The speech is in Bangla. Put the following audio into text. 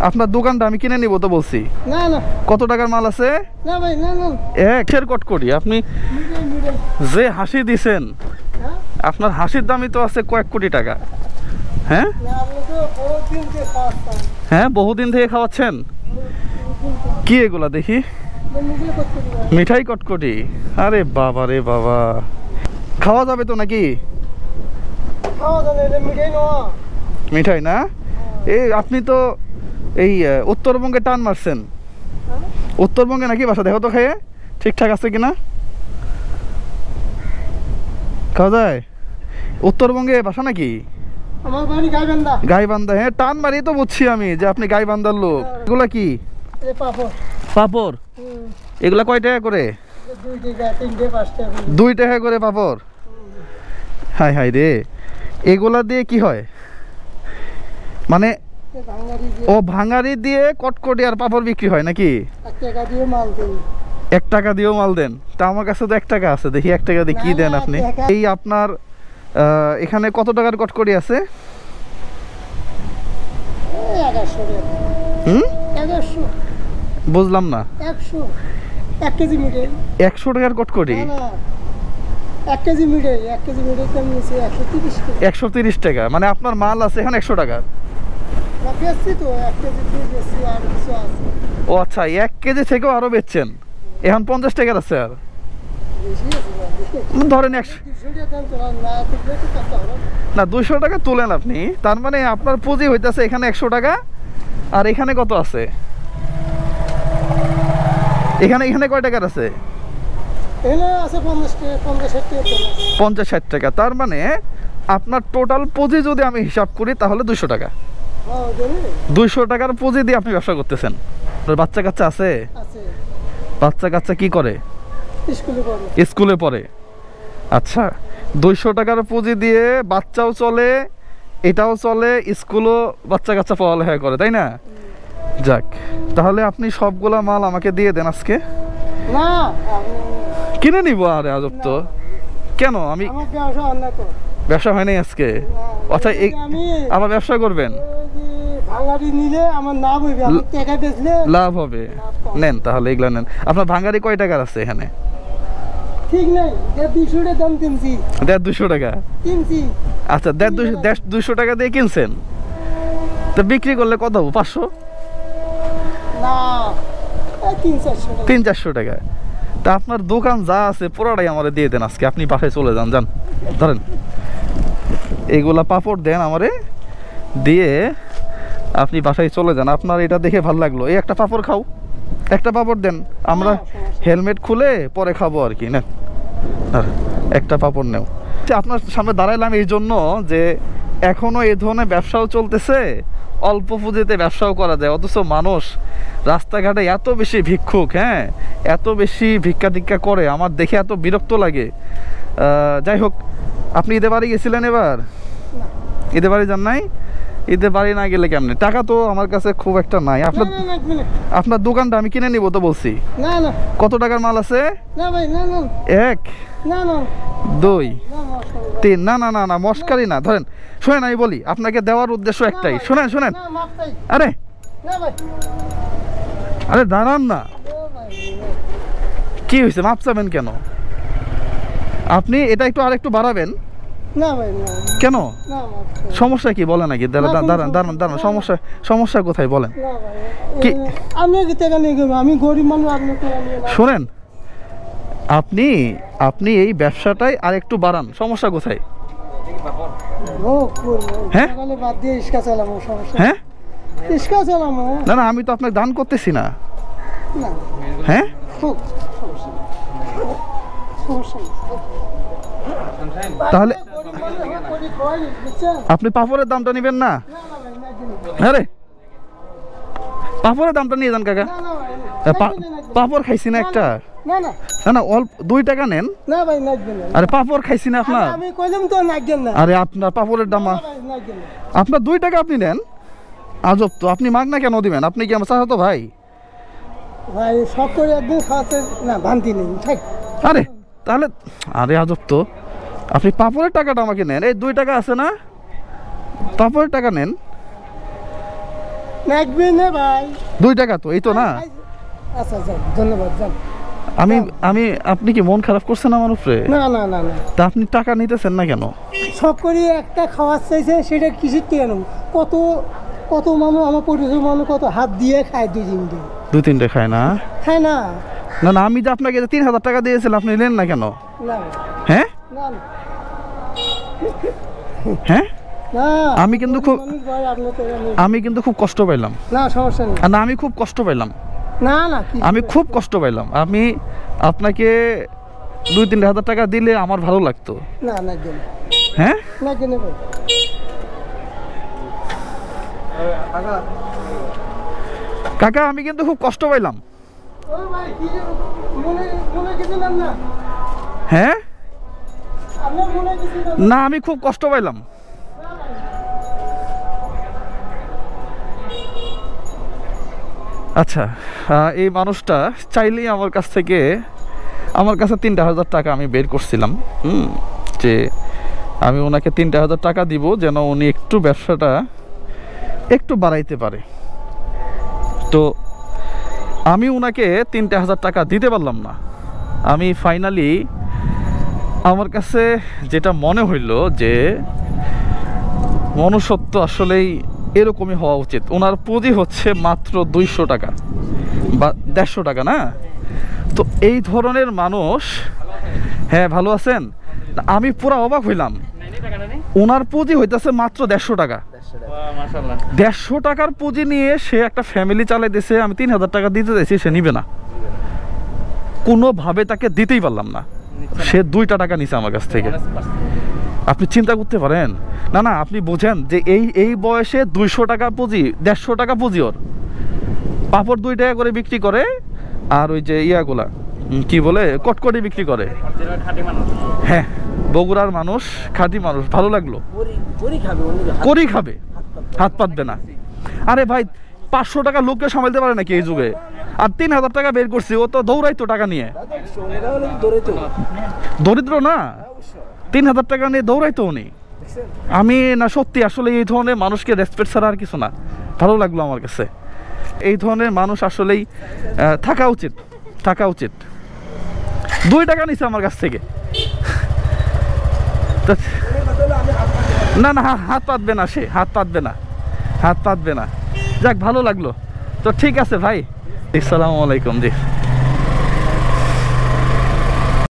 আপনার দোকানটা আমি কিনে নিব তো বলছি। না না, কত টাকার মাল আছে? না ভাই, না না, একের কট করি। আপনি যে হাসি দিছেন, আপনার হাসির দামই তো আছে কয়েক কোটি টাকা। হ্যাঁ হ্যাঁ, বহুদিন থেকে খাওয়াচ্ছেন। কি এগুলা দেখি? মিঠাই কটকটি। আরে বাবা রে বাবা, খাওয়া যাবে তো নাকি? মিঠাই না? এই আপনি তো এই উত্তরবঙ্গে টান মারছেন। উত্তরবঙ্গে নাকি বাসা? দেখো তো খেয়ে ঠিকঠাক আছে কিনা। খাওয়া যায়? উত্তরবঙ্গে বাসা নাকি? আমার বাড়ি গাইবান্ধা। গাইবান্ধা? হ্যাঁ, টান মারি তো বুঝছি আমি যে আপনি গাইবান্ধার লোক। এগুলা কি? পাপড়। এগুলা কয় টাকা করে? 2 টাকা করে পাপড়। হাই হাই রে, এগুলা দিয়ে কি হয়? মানে ও ভাঙারি দিয়ে কটকটি আর পাপড় বিক্রি হয় নাকি? 1 টাকা দিয়েও মাল দেন? তা আমার কাছে তো 1 টাকা আছে, দেখি 1 টাকা দিয়ে কি দেন আপনি। এই আপনার এখানে কত টাকার কটকটি আছে? 1100। বুঝলাম না। 1 কেজি মিঠাই 100 টাকার কটকটি? 1 কেজি মিঠাই, 1 কেজি মিঠাই দাম নিচে 130 টাকা। 130 টাকা? মানে আপনার মাল আছে এখন 100 টাকা? না, বেশি তো 1 কেজি দিয়ে বেশি আর কিছু আছে। ও আচ্ছা, 1 কেজি থেকেও আরো বেচছেন? এখন 50 টাকার আছে? আর ধরেন 100 না, 200 টাকা তুলেন আপনি। তার মানে আপনার পুঁজি হইতেছে এখানে 100 টাকা, আর এখানে কত আছে? এখানে কয় টাকার আছে? 50-60 টাকা। তার মানে আপনার টোটাল পুঁজি যদি আমি হিসাব করি তাহলে 200 টাকা। 200 টাকার পুঁজি দিয়ে আপনি ব্যবসা করতেছেন। বাচ্চা কাচ্চা আছে? বাচ্চা কাচ্চা কি করে? স্কুলে পড়ে। আচ্ছা, 200 টাকার পুঁজি দিয়ে বাচ্চাও চলে, এটাও চলে, স্কুলও বাচ্চা কাচ্চা পড়ালেখা করে, তাই না? যাক, তাহলে আপনি সবগুলা মাল আমাকে দিয়ে দেন আজকে। না, কিনে নিব। আরে আজব তো। কেন? আমি ব্যবসা হয় নাই আজকে? আচ্ছা, আবার ব্যবসা করবেন? লাভ হবে। নেন তাহলে, এগুলা নেন। আপনার ভাঙারি কয় টাকার আছে এখানে? ঠিক নাই, 200 দাম কিনছি। 150 টাকা কিনছি? আচ্ছা, 200 টাকা দিয়ে কিনছেন, তো বিক্রি করলে কত হবে? 500? না, 300-400 টাকা। তা আপনার দোকান যা আছে পুরোটাই আমারে দিয়ে দেন আজকে। আপনি বাসায় চলে যান, যান। ধরেন এইগুলা পাপড় দেন আমারে, দিয়ে আপনি বাসায় চলে যান। আপনার এটা দেখে ভালো লাগলো। এই একটা পাপড় খাও, একটা পাপড় দেন। আমরা হেলমেট খুলে পরে খাবো আর কি। নেন, একটা পাপড় নেও। আপনার সামনে দাঁড়াইলাম এই জন্য যে এখনো এই ধরনের ব্যবসাও চলতেছে, অল্প পুঁজিতে ব্যবসাও করা যায়। অথচ মানুষ রাস্তাঘাটে এত বেশি ভিক্ষুক, হ্যাঁ, এত বেশি ভিক্ষা টিক্ষা করে, আমার দেখে এত বিরক্ত লাগে। যাই হোক, আপনি ঈদে বাড়ি গেছিলেন এবার? ঈদে বাড়ি যান নাই? ঈদে বাড়ি না গেলে কেমনে? টাকা তো আমার কাছে খুব একটা নাই। আপনার দোকানটা আমি কিনে নিব তো বলছি। না না, কত টাকার মাল আছে? না ভাই, না না, 1 না না, 2 3 না না না না, মস্কারি না। ধরেন, শোনেন আমি বলি, আপনাকে দেওয়ার উদ্দেশ্য একটাই। শোনেন। আরে আরে দাঁড়ান না, কি হয়েছে? মাপ চাবেন কেন? আপনি এটা একটু আর একটু বাড়াবেন। না ভাই, না। কেন? না, সমস্যা কি বলেন নাকি? দাঁড়ান, সমস্যা কোথায় বলেন? কি আমি কি টাকা নিয়ে গেব? আমি গরিব মানুষ, আপনি টাকা নিয়ে না। শোনেন, আপনি এই ব্যবসাটাই আর একটু বাড়ান। সমস্যা কোথায়? হ্যাঁ, বাদ দিয়ে ইস্কা চালামো। সমস্যা? হ্যাঁ, ইস্কা চালামো। না না, আমি তো আপনাকে দান করতেছি না। হ্যাঁ, তাহলে আপনি পাপড়ের দামটা নেবেন না? আরে পাপড়ের দামটা নিয়ে যান কাকা। পাপড় খাইছি না একটা? না না না, অল্প 2 টাকা নেন। না ভাই, নাগবেন না। আরে পাপড় খাইছি না আপনার? আমি কইলাম তো নাগবেন না। আরে আপনার পাপড়ের দাম, আপনার 2 টাকা আপনি নেন। আজব তো, আপনি মাগনা কেন দিবেন? আপনি কি আমার চাচাতো ভাই? ভাই সব করে একদিন খাওয়াতে না, ভান্তি নেই। আরে তাহলে, আরে আজব তো, আপনি পাপড়ের টাকাটা আমাকে নেন। এই 2 টাকা আছে না, পাপড়ের টাকা নেন। লাগবে না ভাই। 2 টাকা তো এই তো না। আচ্ছা যান, ধন্যবাদ যান। আমি আমি আপনি কি মন খারাপ করছেন আমার উপরে? না না না না, তা আপনি টাকা নিতেছেন না কেন? সব করে একটা খাওয়ার চাইছে, সেটা কিসের থেকে নেব? কত কত মানুষ আমার পরিচয় মানুষ কত হাত দিয়ে খায়, 2-3টে খায় না? খায় না। না না, আমি যে আপনাকে 3000 টাকা দিয়েছিলাম আপনি নিলেন না কেন? না হ্যাঁ না হ্যাঁ, না, আমি কিন্তু খুব মানুষ ভাই, আপনি তো আমি কিন্তু খুব কষ্ট পাইলাম। না, সমস্যা নেই। না আমি খুব কষ্ট পাইলাম, না না, আমি খুব কষ্ট পাইলাম। আমি আপনাকে 2-3 হাজার টাকা দিলে আমার ভালো লাগতো। না না গেল, হ্যাঁ না গেলে ভাই। কাকা, আমি কিন্তু খুব কষ্ট পাইলাম। ও ভাই, কি যে মনে মনে কিছু নেন না, হ্যাঁ আপনার মনে কিছু নেন না, আমি খুব কষ্ট পাইলাম। আচ্ছা, এই মানুষটা চাইলেই আমার কাছ থেকে, আমার কাছে 3,000 টাকা আমি বের করছিলাম, যে আমি ওনাকে 3,000 টাকা দিব যেন উনি একটু ব্যবসাটা একটু বাড়াইতে পারে। তো আমি ওনাকে 3,000 টাকা দিতে পারলাম না। আমি ফাইনালি আমার কাছে যেটা মনে হইল যে মনুষ্যত্ব আসলেই এরকমই হওয়া উচিত। ওনার পুঁজি হচ্ছে মাত্র 200 টাকা বা 150 টাকা না? তো এই ধরনের মানুষ, হ্যাঁ ভালো আছেন? আমি পুরো অবাক হইলাম। ওনার পুঁজি হইতেছে মাত্র 150 টাকা। 150 টাকার পুঁজি নিয়ে সে একটা ফ্যামিলি চালাইতেছে। আমি 3,000 টাকা দিতে চাইছি, সে নিবে না, কোনোভাবে তাকে দিতেই পারলাম না। সে 2টা টাকা নিছে আমার কাছ থেকে। আপনি চিন্তা করতে পারেন? না না, আপনি বোঝেন যে এই বয়সে 200 টাকা পুঁজি, 150 টাকা পুঁজি। ওর পাপড় 2 টাকা করে বিক্রি করে, আর ওই যে ইয়াগুলা কি বলে, কটকটি বিক্রি করে। হ্যাঁ, বগুড়ার মানুষ, খাঁটি মানুষ। ভালো লাগলো। করি খাবে, হাত পাতবে না। আরে ভাই, 500 টাকা লোককে সামালতে পারে নাকি এই যুগে? আর 3,000 টাকা বের করছি, ও তো দৌড়াইতো টাকা নিয়ে। দরিদ্র না, 3,000 টাকা নিয়ে দৌড়াইতো উনি। আমি না, সত্যি আসলে এই ধরনের মানুষকে রেসপেক্ট ছাড়া আর কিছু না। ভালো লাগলো আমার কাছে। এই ধরনের মানুষ আসলেই থাকা উচিত, থাকা উচিত। 2 টাকা নিছে আমার কাছ থেকে। না না, হাত পাতবে না, সে হাত পাতবে না, হাত পাতবে না। যাক, ভালো লাগলো। তো ঠিক আছে ভাই, আসসালামু আলাইকুম। জি।